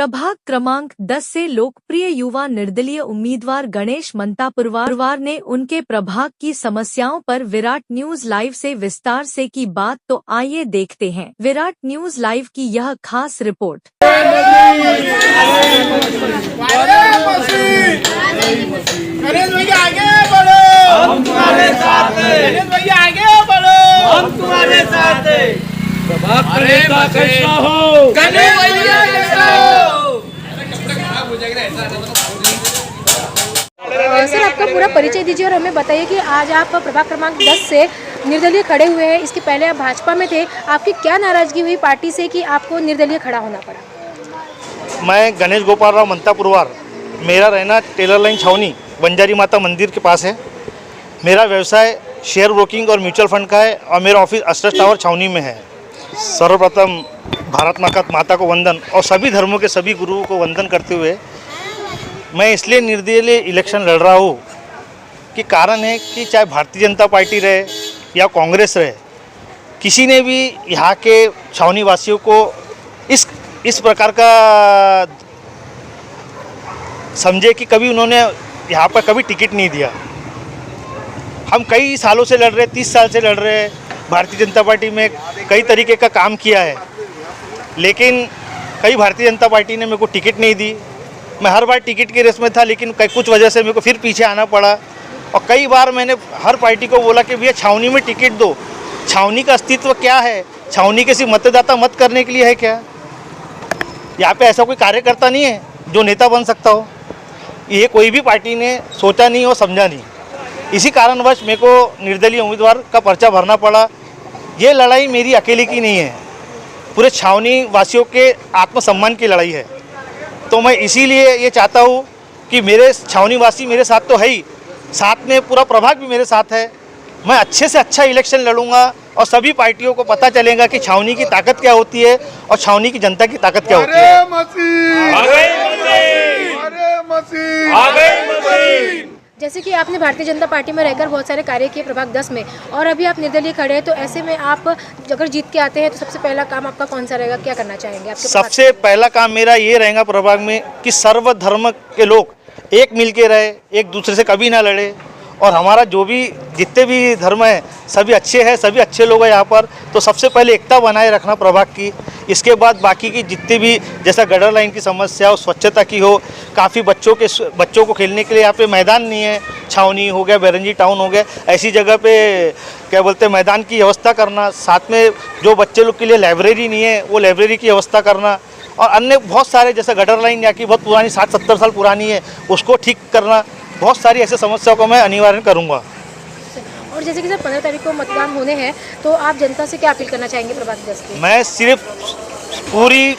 प्रभाग क्रमांक 10 से लोकप्रिय युवा निर्दलीय उम्मीदवार गणेश मंतापुरवार ने उनके प्रभाग की समस्याओं पर विराट न्यूज लाइव से विस्तार से की बात। तो आइए देखते हैं विराट न्यूज लाइव की यह खास रिपोर्ट। गणेश भैया आगे बढ़ो, हम तुम्हारे साथ हैं। गणेश भैया आगे बढ़ो, हम तुम्हारे साथ हैं। कैसा हो गणेश भैया, कैसा हो। सर, आपका पूरा परिचय दीजिए और हमें बताइए कि आज आप प्रभाग क्रमांक 10 से निर्दलीय खड़े हुए हैं। इसके पहले आप भाजपा में थे, आपकी क्या नाराजगी हुई पार्टी से कि आपको निर्दलीय खड़ा होना पड़ा? मैं गणेश गोपाल राव मंतापुरवार, मेरा रहना टेलर लाइन छावनी बंजारी माता मंदिर के पास है। मेरा व्यवसाय शेयर ब्रोकिंग और म्यूचुअल फंड का है और मेरा ऑफिस अस्टर टावर छावनी में है। सर्वप्रथम भारत माता को वंदन और सभी धर्मों के सभी गुरुओं को वंदन करते हुए मैं इसलिए निर्दलीय इलेक्शन लड़ रहा हूँ कि कारण है कि चाहे भारतीय जनता पार्टी रहे या कांग्रेस रहे, किसी ने भी यहाँ के छावनी वासियों को इस प्रकार का समझे कि कभी उन्होंने यहाँ पर कभी टिकट नहीं दिया। हम कई सालों से लड़ रहे, 30 साल से लड़ रहे हैं। भारतीय जनता पार्टी में कई तरीके का काम किया है, लेकिन कई भारतीय जनता पार्टी ने मेरे को टिकट नहीं दी। मैं हर बार टिकट की रेस में था, लेकिन कुछ वजह से मेरे को फिर पीछे आना पड़ा। और कई बार मैंने हर पार्टी को बोला कि भैया छावनी में टिकट दो। छावनी का अस्तित्व क्या है? छावनी के सिर्फ मतदाता मत करने के लिए है क्या? यहाँ पे ऐसा कोई कार्यकर्ता नहीं है जो नेता बन सकता हो। ये कोई भी पार्टी ने सोचा नहीं और समझा नहीं। इसी कारणवश मेरे को निर्दलीय उम्मीदवार का पर्चा भरना पड़ा। ये लड़ाई मेरी अकेले की नहीं है, पूरे छावनी वासियों के आत्मसम्मान की लड़ाई है। तो मैं इसीलिए ये चाहता हूँ कि मेरे छावनी वासी मेरे साथ तो है ही, साथ में पूरा प्रभाग भी मेरे साथ है। मैं अच्छे से अच्छा इलेक्शन लड़ूंगा और सभी पार्टियों को पता चलेगा कि छावनी की ताकत क्या होती है और छावनी की जनता की ताकत क्या होती है। जैसे कि आपने भारतीय जनता पार्टी में रहकर बहुत सारे कार्य किए प्रभाग 10 में, और अभी आप निर्दलीय खड़े हैं, तो ऐसे में आप अगर जीत के आते हैं तो सबसे पहला काम आपका कौन सा रहेगा? क्या करना चाहेंगे आपके? सबसे पहला काम मेरा ये रहेगा प्रभाग में कि सर्व धर्म के लोग एक मिल के रहे, एक दूसरे से कभी ना लड़े। और हमारा जो भी जितने भी धर्म है सभी अच्छे हैं, सभी अच्छे लोग हैं यहाँ पर। तो सबसे पहले एकता बनाए रखना प्रभाग की। इसके बाद बाकी की जितनी भी, जैसा गटर लाइन की समस्या हो, स्वच्छता की हो, काफ़ी बच्चों को खेलने के लिए यहाँ पे मैदान नहीं है। छावनी हो गया, बेरंजी टाउन हो गया, ऐसी जगह पे क्या बोलते हैं मैदान की व्यवस्था करना। साथ में जो बच्चे लोग के लिए लाइब्रेरी नहीं है, वो लाइब्रेरी की व्यवस्था करना। और अन्य बहुत सारे, जैसे गटर लाइन यहाँ की बहुत पुरानी 60-70 साल पुरानी है, उसको ठीक करना। बहुत सारी ऐसी समस्याओं को मैं अनिवार्य करूँगा। और जैसे कि सर 15 तारीख को मतदान होने हैं, तो आप जनता से क्या अपील करना चाहेंगे प्रभाग 10 की? मैं सिर्फ पूरी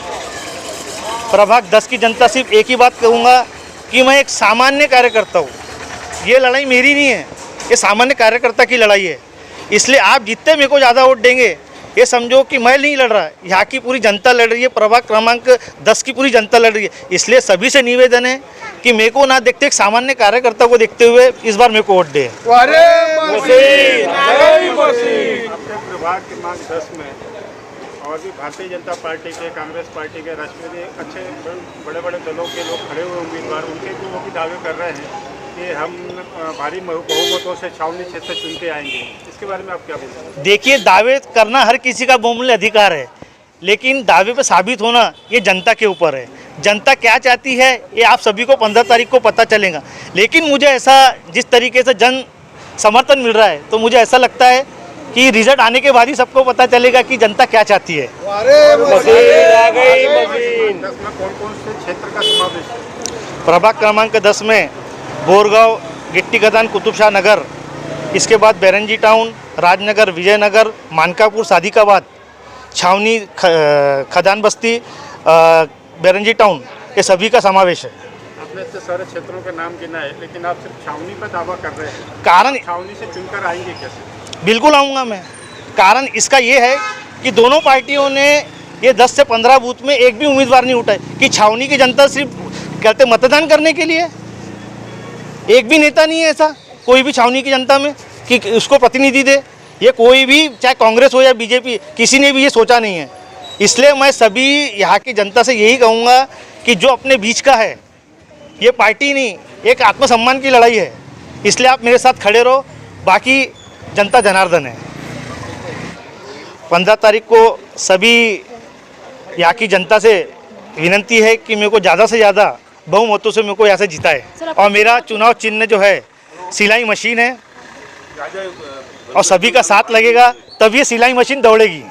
प्रभाग 10 की जनता सिर्फ एक ही बात कहूँगा कि मैं एक सामान्य कार्यकर्ता हूँ। ये लड़ाई मेरी नहीं है, ये सामान्य कार्यकर्ता की लड़ाई है। इसलिए आप जितने मेरे को ज़्यादा वोट देंगे, ये समझो कि मैं नहीं लड़ रहा, यहाँ की पूरी जनता लड़ रही है। प्रभाग क्रमांक 10 की पूरी जनता लड़ रही है। इसलिए सभी से निवेदन है कि मेरे को ना देखते, एक सामान्य कार्यकर्ता को देखते हुए इस बार मेरे को वोट दे। प्रभाग क्रमांक 10 में और भी भारतीय जनता पार्टी के, कांग्रेस पार्टी के, राष्ट्रीय अच्छे बड़े बड़े दलों के लोग खड़े हुए उम्मीदवार, उनके भी वो भी दावे कर रहे हैं कि हम भारी बहुमतों से छावनी क्षेत्र चुन के आएंगे। इसके बारे में आप क्या बोलते हैं? देखिए, दावे करना हर किसी का बहुमूल्य अधिकार है, लेकिन दावे पे साबित होना ये जनता के ऊपर है। जनता क्या चाहती है ये आप सभी को 15 तारीख को पता चलेगा। लेकिन मुझे ऐसा, जिस तरीके से जन समर्थन मिल रहा है, तो मुझे ऐसा लगता है कि रिजल्ट आने के बाद ही सबको पता चलेगा कि जनता क्या चाहती है। कौन कौन से क्षेत्र का समावेश है? प्रभाग क्रमांक 10 में बोरगांव, गिट्टी खदान, कुतुब शाह नगर, इसके बाद बेरंजी टाउन, राजनगर, विजयनगर, मानकापुर, सादिकाबाद, छावनी, खदान बस्ती, बेरंजी टाउन, ये सभी का समावेश है। आपने इतने सारे क्षेत्रों के नाम गिना है, लेकिन आप सिर्फ छावनी पर दावा कर रहे हैं। कारण छावनी से चुनकर आएंगे कैसे? बिल्कुल आऊँगा मैं। कारण इसका ये है कि दोनों पार्टियों ने ये 10 से 15 बूथ में एक भी उम्मीदवार नहीं उठाए कि छावनी की जनता सिर्फ कहते मतदान करने के लिए। एक भी नेता नहीं है ऐसा कोई भी छावनी की जनता में कि उसको प्रतिनिधि दे। ये कोई भी, चाहे कांग्रेस हो या बीजेपी, किसी ने भी ये सोचा नहीं है। इसलिए मैं सभी यहाँ की जनता से यही कहूँगा कि जो अपने बीच का है, ये पार्टी नहीं, एक आत्मसम्मान की लड़ाई है। इसलिए आप मेरे साथ खड़े रहो, बाकी जनता जनार्दन है। 15 तारीख को सभी यहाँ की जनता से विनंती है कि मेरे को ज़्यादा से ज़्यादा बहुमतों से मेरे को यहाँ से जिताए। और मेरा चुनाव चिन्ह जो है सिलाई मशीन है, और सभी का साथ लगेगा तब ये सिलाई मशीन दौड़ेगी।